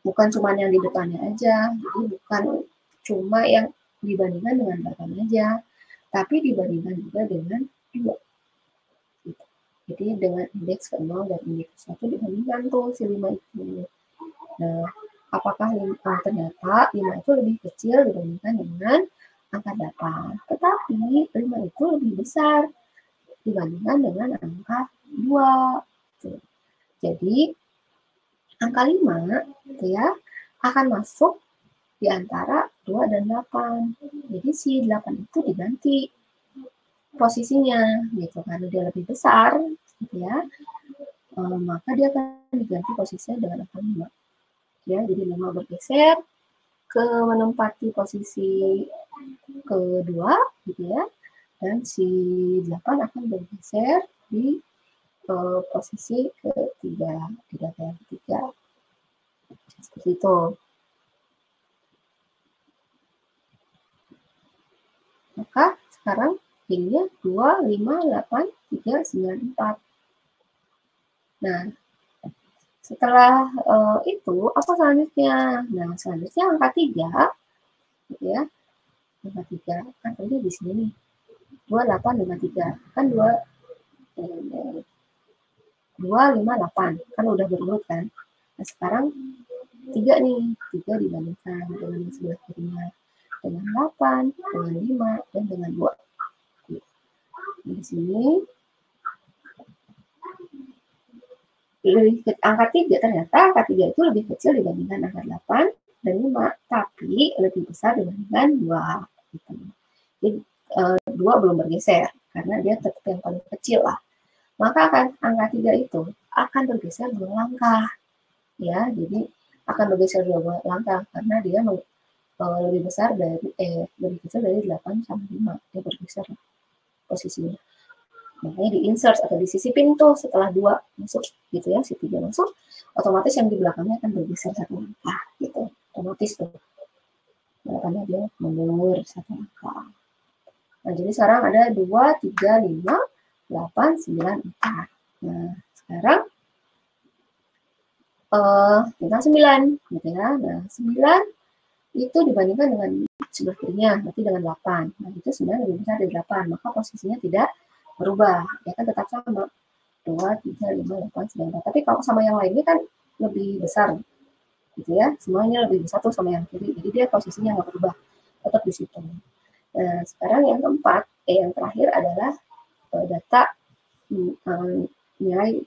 Bukan cuma yang di depannya aja, jadi bukan cuma yang dibandingkan dengan 8 aja, tapi dibandingkan juga dengan 2. Gitu. Jadi dengan indeks ke 0 dan indeks ke 1 dibandingkan tuh si 5 itu. Nah, apakah ternyata 5 itu lebih kecil dibandingkan dengan angka 8. Tetapi 5 itu lebih besar dibandingkan dengan angka 2. Tuh. Jadi, angka 5 gitu ya, akan masuk di antara 2 dan 8. Jadi si 8 itu diganti posisinya gitu karena dia lebih besar gitu ya. Maka dia akan diganti posisinya dengan angka 5. Ya, jadi 5 bergeser ke menempati posisi kedua gitu ya. Dan si 8 akan bergeser di posisi ketiga, di data yang ketiga. Seperti itu. Maka sekarang jadinya 2, 5, 8, 3, 9, 4. Nah, setelah itu, apa selanjutnya? Nah, selanjutnya angka 3, gitu ya. Angka 3, kan tadi di sini nih. 2, 8, 5, 3. Kan 2, 5, 8. Kan udah berurut kan. Nah, sekarang 3 nih. 3 dibandingkan dengan yang sebelah kirinya. Dengan 8, dengan 5, dan dengan 2. Nah, di sini angka 3 ternyata angka 3 itu lebih kecil dibandingkan angka 8 dan 5, tapi lebih besar dibandingkan 2. Gitu. Jadi 2 belum bergeser karena dia tetap yang paling kecil lah. Maka angka 3 itu akan bergeser 2 langkah. Ya, jadi akan bergeser 2 langkah karena dia lebih besar dari lebih kecil dari 8 sampai 5. Dia bergeser posisinya. Makanya di-insert atau disisipin tuh setelah 2 masuk gitu ya, si 3 masuk, otomatis yang di belakangnya akan bergeser 1 langkah gitu. Otomatis tuh. Belakangnya dia mundur 1 langkah. Nah, jadi sekarang ada 2, 3, 5, 8, 9, 4. Nah, sekarang tinggal 9 gitu ya. Nah, 9 itu dibandingkan dengan sebelah kirinya, berarti dengan 8. Nah, itu 9 lebih besar dari 8, maka posisinya tidak berubah. Ya kan tetap sama. 2, 3, 5, 8, 9, 4. Tapi kalau sama yang lainnya kan lebih besar. Gitu ya. Semuanya lebih besar tuh sama yang kiri. Jadi dia posisinya nggak berubah. Tetap di situ. Nah, sekarang yang keempat, yang terakhir adalah data nilai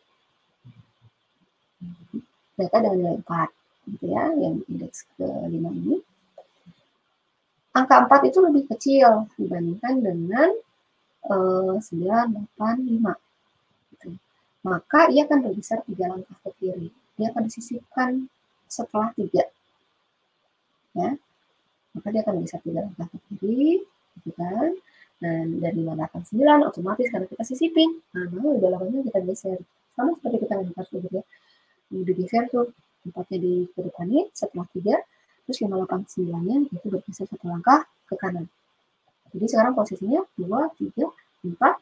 dengan nilai 4. Gitu ya, yang indeks ke-5 ini. Angka 4 itu lebih kecil dibandingkan dengan 9, 8, 5. Gitu. Maka ia akan bergeser 3 langkah ke kiri. Dia akan disisipkan setelah 3. Ya. Maka dia akan bergeser 3 langkah ke kiri. Gitu kan. Dan dari 5, 8, 9 otomatis karena kita sisipin. Nah, lalu 8-nya kita geser. Sama seperti kita lihat gitu ya. Digeser tuh 4-nya di kedepannya setelah 3. Terus 5, 8, 9-nya itu bergeser 1 langkah ke kanan. Jadi sekarang posisinya 2, 3, 4,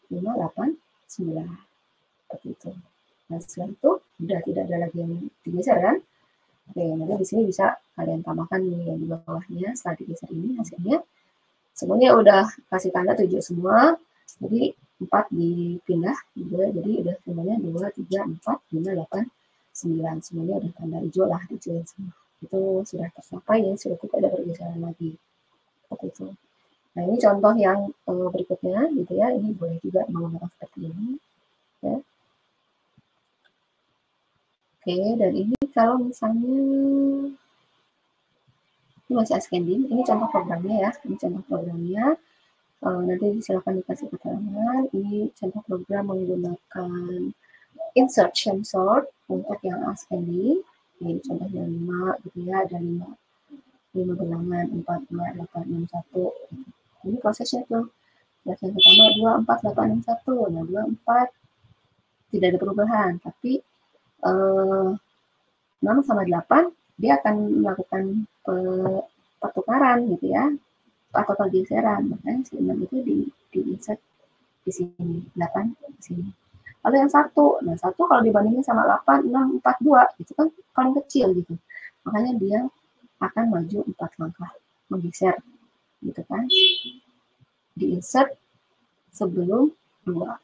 5, 8, 9. Seperti itu. Nah, setelah itu udah tidak ada lagi yang digeser kan. Oke, nanti di sini bisa kalian tambahkan nih yang di bawahnya setelah digeser ini hasilnya. Semuanya udah kasih tanda 7 semua. Jadi 4 dipindah gitu, jadi udah semuanya 2, 3, 4, 5, 8, 9. Semuanya udah tanda hijau lah, hijauin semua. Itu sudah tercapai ya, sudah tidak ada pergeseran lagi. Seperti itu. Nah, ini contoh yang berikutnya gitu ya. Ini boleh juga menggunakan seperti ini. Ya. Oke, dan ini kalau misalnya ini masih ascending, ini contoh programnya ya. Ini contoh programnya. Nanti silakan dikasih keterangan. Ini contoh program menggunakan insertion sort untuk yang ascending. Ini contohnya 5 gitu ya. Ada 5 bilangan 4, 5, 8, 6, 1. Ini prosesnya tuh. Yang pertama 2, 4, 8, 6, 1. Nah, 2, 4 tidak ada perubahan, tapi 6 sama 8 dia akan melakukan pertukaran gitu ya, atau pergeseran, makanya si 6 itu di insert di sini, 8 di sini. Lalu yang 1, nah 1 kalau dibandingin sama 8, 6, 4, 2, itu kan paling kecil gitu. Makanya dia akan maju 4 langkah, menggeser gitu kan. Di insert sebelum 2.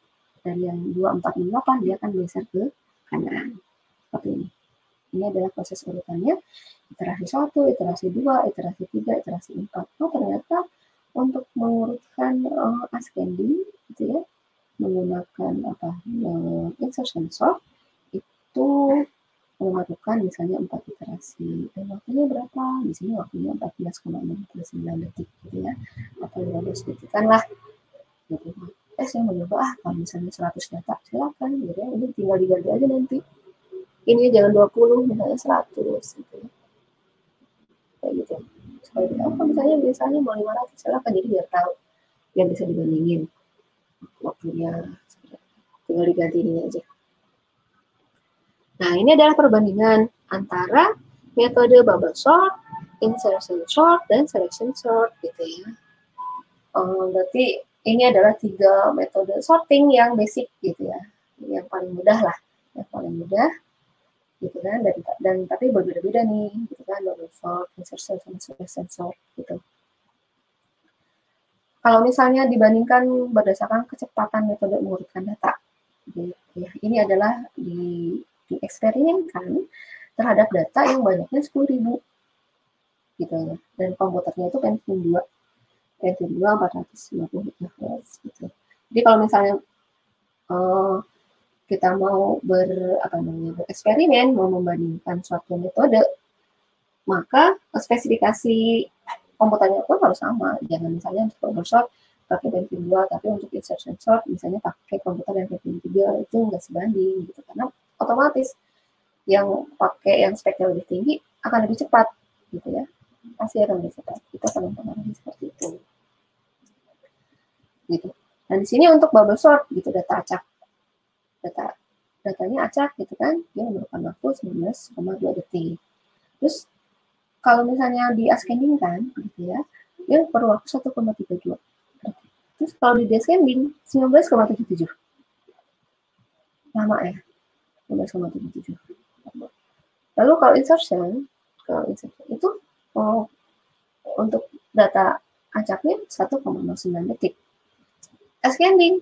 Dari yang 2, 4, 6, 8, dia akan geser ke kanan. Seperti ini. Ini adalah proses urutannya. Iterasi 1, iterasi 2, iterasi 3, iterasi 4. Oh, ternyata untuk mengurutkan ascending gitu ya, menggunakan insertion sort itu memerlukan misalnya 4 iterasi. Dan waktunya berapa? Di sini waktunya 14,69 detik gitu ya. Atau 15 detikan lah. Gitu. Saya mau nyoba kalau misalnya 100 data, silakan gitu ya. Ini tinggal diganti aja nanti. Ini jangan 20, misalnya 100 gitu ya. Kayak gitu. Kalau misalnya mau 500, silakan, jadi biar tahu, yang bisa dibandingin waktunya, tinggal diganti ini aja. Nah, ini adalah perbandingan antara metode bubble sort, insertion sort, dan selection sort gitu ya. Berarti ini adalah 3 metode sorting yang basic gitu ya, yang paling mudah lah, yang paling mudah gitu kan, dan tapi berbeda-beda nih gitu kan, bubble sort, insertion, sama selection sort gitu. Kalau misalnya dibandingkan berdasarkan kecepatan metode mengurutkan data, gitu ya, ini adalah dieksperimenkan terhadap data yang banyaknya 10.000 gitu ya, dan komputernya itu Pentium 2 450 MHz gitu. Jadi kalau misalnya kita mau bereksperimen, mau membandingkan suatu metode, maka spesifikasi komputernya pun harus sama. Jangan misalnya untuk bubble sort pakai Pentium 2, tapi untuk insertion sort misalnya pakai komputer yang Pentium 3, itu nggak sebanding gitu, karena otomatis yang pakai yang speknya lebih tinggi akan lebih cepat gitu ya, pasti akan lebih cepat. Kita akan mempengaruhi seperti itu gitu. Nah, di sini untuk bubble sort gitu, data acak, datanya acak gitu kan, dia memerlukan waktu 19,2 detik. Terus kalau misalnya di ascending kan gitu ya, dia perlu waktu 1,32. Terus kalau di descending 19,77. Lama ya, 19,77. Lalu kalau insertion itu untuk data acaknya 1,09 detik. Ascending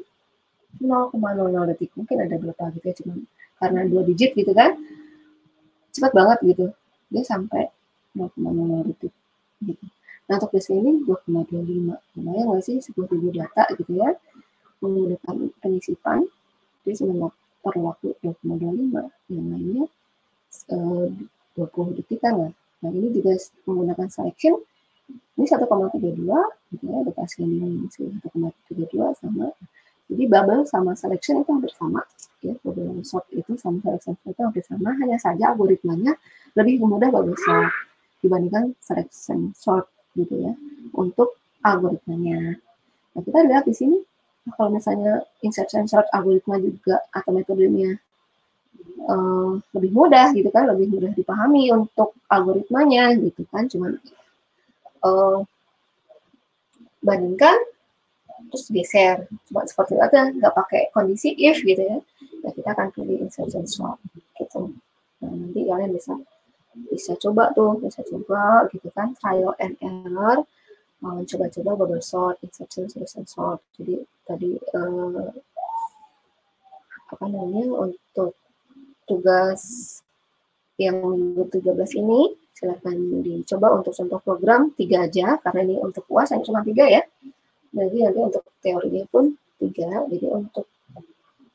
0,00 detik, mungkin ada berapa gitu ya, cuma karena 2 digit gitu kan, cepat banget gitu, dia sampai 0,00 detik gitu. Nah, untuk descending 2,25, lumayan nggak sih, 10.000 data gitu ya, menggunakan penyisipan, dia cuma perlu waktu 2,25, yang lainnya 20 detik kan lah. Nah, ini juga menggunakan selection, ini 1,32 gitu ya, data ascending 1,32 sama. Jadi bubble sama selection itu hampir sama ya, bubble sort itu sama selection itu hampir sama, hanya saja algoritmanya lebih mudah bubble sort dibandingkan selection sort gitu ya untuk algoritmanya. Nah, kita lihat di sini kalau misalnya insertion sort algoritma juga atau metodenya lebih mudah gitu kan, lebih mudah dipahami untuk algoritmanya gitu kan, cuman bandingkan terus geser, cuma seperti itu aja, nggak pakai kondisi if gitu ya. Nah, kita akan pilih insertion sort gitu. Nah, nanti kalian bisa coba gitu kan, trial and error, coba-coba bubble sort, insertion, selection sort. Jadi tadi untuk tugas yang minggu 13 ini silakan dicoba untuk contoh program 3 aja, karena ini untuk UAS hanya cuma 3 ya. Jadi nanti untuk teorinya pun 3, jadi untuk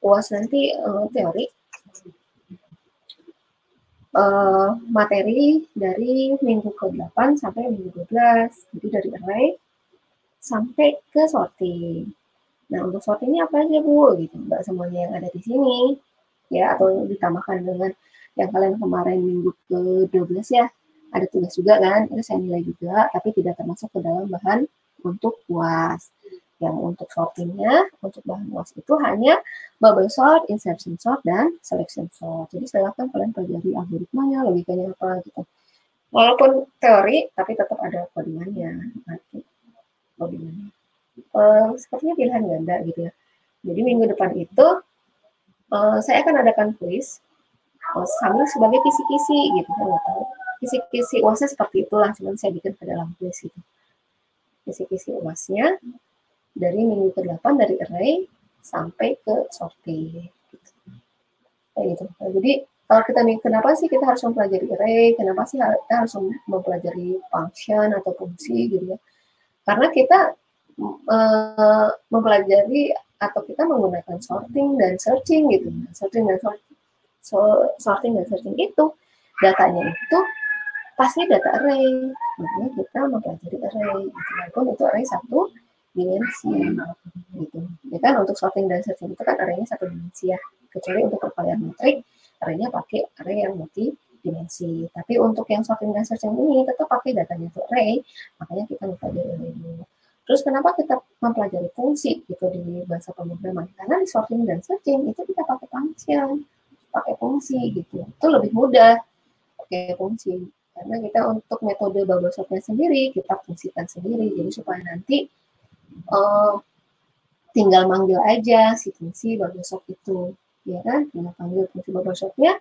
UAS nanti teori materi dari minggu ke-8 sampai minggu 12, jadi dari array sampai ke sorting. Nah, untuk sortingnya apa aja Bu? Gitu, nggak semuanya yang ada di sini ya, atau ditambahkan dengan yang kalian kemarin minggu ke-12 ya, ada tugas juga kan, itu saya nilai juga, tapi tidak termasuk ke dalam bahan untuk UAS. Yang untuk sortingnya, untuk bahan UAS itu hanya bubble sort, insertion sort, dan selection sort. Jadi silakan kalian pelajari algoritmanya, logikanya apa gitu. Walaupun teori, tapi tetap ada codingannya. Nanti codingannya. Sepertinya pilihan ganda gitu ya. Jadi minggu depan itu saya akan adakan kuis sambil sebagai kisi-kisi gitu kan, nggak tahu. Kisi-kisi UASnya seperti itulah, cuman saya bikin ke dalam kuis gitu. Kisi-kisi UASnya dari minggu ke-8 dari array sampai ke sorting gitu. Kayak gitu. Nah, jadi kalau kita nih, kenapa sih kita harus mempelajari array? Kenapa sih kita harus mempelajari function atau fungsi gitu ya? Karena kita mempelajari atau kita menggunakan sorting dan searching gitu. Sorting dan searching itu datanya itu pasti data array, makanya kita mempelajari array gitu. Walaupun itu array satu dimensi gitu ya kan. Untuk sorting dan searching itu kan arraynya satu dimensi ya, kecuali untuk perkalian metrik arraynya pakai array yang multi dimensi. Tapi untuk yang sorting dan searching ini tetap pakai datanya itu array, makanya kita mempelajari array dulu. Terus kenapa kita mempelajari fungsi gitu di bahasa pemrograman? Karena di sorting dan searching itu kita pakai function, pakai fungsi gitu. Itu lebih mudah pakai fungsi. Karena kita untuk metode bubble sortnya sendiri, kita fungsikan sendiri. Jadi supaya nanti tinggal manggil aja si fungsi bubble sort itu. Ya kan? Tinggal panggil fungsi bubble sortnya,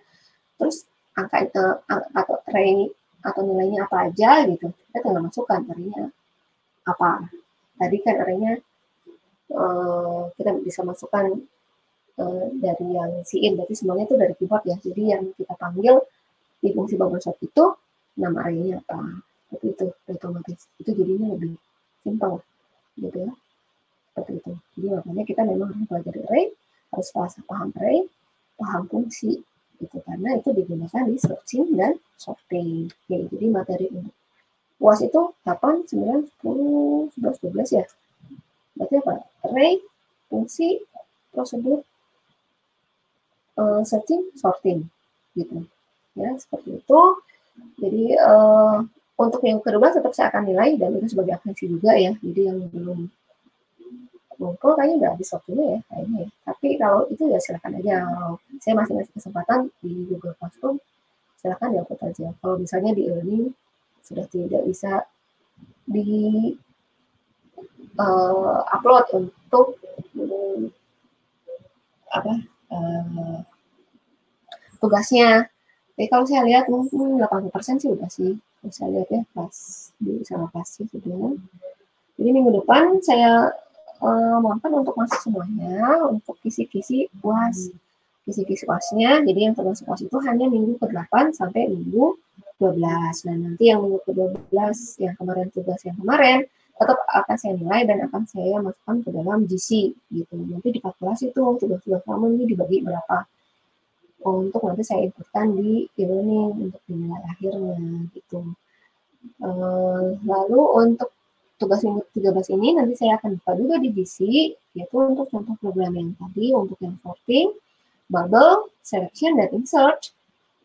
terus angka atau array atau nilainya apa aja gitu. Kita tinggal masukkan arraynya apa. Tadi kan arraynya kita bisa masukkan dari yang si-in, berarti semuanya itu dari keyboard ya. Jadi yang kita panggil di fungsi bubble sort itu nama arraynya apa, seperti itu otomatis. Itu jadinya lebih simpel gitu ya, seperti itu. Jadi makanya kita memang harus belajar array, harus paham array, paham fungsi gitu, karena itu digunakan di searching dan sorting. Oke, jadi materi untuk UAS itu 8, 9, 10, 11, 12 ya. Berarti apa? Array, fungsi, prosedur, searching, sorting gitu ya, seperti itu. Jadi untuk yang kedua tetap saya akan nilai dan itu sebagai atensi juga ya. Jadi yang belum ngumpul kayaknya udah habis waktunya ya kayaknya ya. Tapi kalau itu ya silakan aja. Saya masih ngasih kesempatan di Google Classroom, silakan diupload aja. Kalau misalnya di e-learning sudah tidak bisa di upload untuk tugasnya. Jadi kalau saya lihat mungkin 80% sih udah sih. Saya lihat ya kelas di sama kelasnya sudah. Jadi minggu depan saya mohonkan untuk masuk semuanya untuk kisi-kisi UAS. Kisi-kisi UASnya, jadi yang termasuk UAS itu hanya minggu ke-8 sampai minggu 12. Nah, nanti yang minggu ke-12 yang kemarin tugas yang kemarin tetap akan saya nilai dan akan saya masukkan ke dalam GC gitu. Nanti dikalkulasi tuh tugas-tugas kamu ini dibagi berapa. Untuk nanti saya inputkan di e-learning untuk nilai akhirnya gitu. Lalu untuk tugas minggu 13 ini nanti saya akan buka juga di GC, yaitu untuk contoh program yang tadi, untuk yang sorting, bubble, selection, dan insert.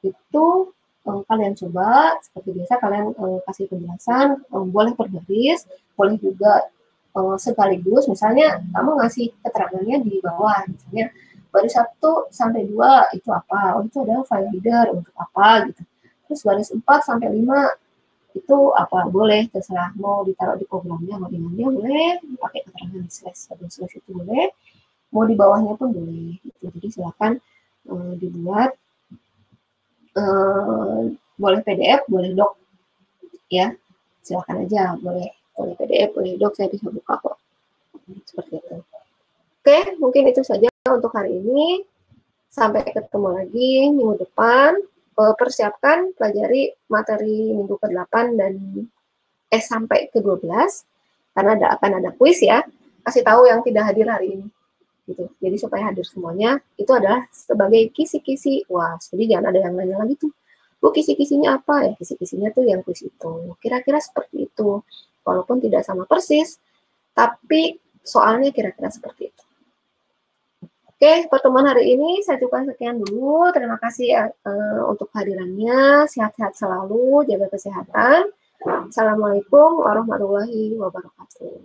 Itu kalian coba, seperti biasa kalian kasih penjelasan, boleh per baris, boleh juga sekaligus, misalnya kamu ngasih keterangannya di bawah, misalnya baris 1 sampai 2 itu apa? Oh, itu adalah file reader untuk apa gitu. Terus baris 4 sampai 5 itu apa? Boleh, terserah mau ditaruh di programnya, mau di mana boleh, pakai keterangan slash itu boleh, mau di bawahnya pun boleh gitu. Jadi silakan dibuat, boleh PDF, boleh doc ya. Silakan aja, boleh PDF, boleh doc, saya bisa buka kok. Seperti itu. Oke, mungkin itu saja untuk hari ini. Sampai ketemu lagi minggu depan. Persiapkan pelajari materi minggu ke-8 dan sampai ke-12 karena akan ada kuis ya. Kasih tahu yang tidak hadir hari ini. Gitu. Jadi supaya hadir semuanya itu adalah sebagai kisi-kisi UAS. Jadi jangan ada yang nanya lagi tuh, Bu, kisi-kisinya apa? Ya kisi-kisinya tuh yang kuis itu. Kira-kira seperti itu. Walaupun tidak sama persis, tapi soalnya kira-kira seperti itu. Oke, pertemuan hari ini saya cukupkan sekian dulu. Terima kasih untuk kehadirannya. Sehat-sehat selalu, jaga kesehatan. Assalamualaikum warahmatullahi wabarakatuh.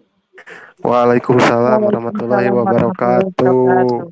Waalaikumsalam warahmatullahi wabarakatuh.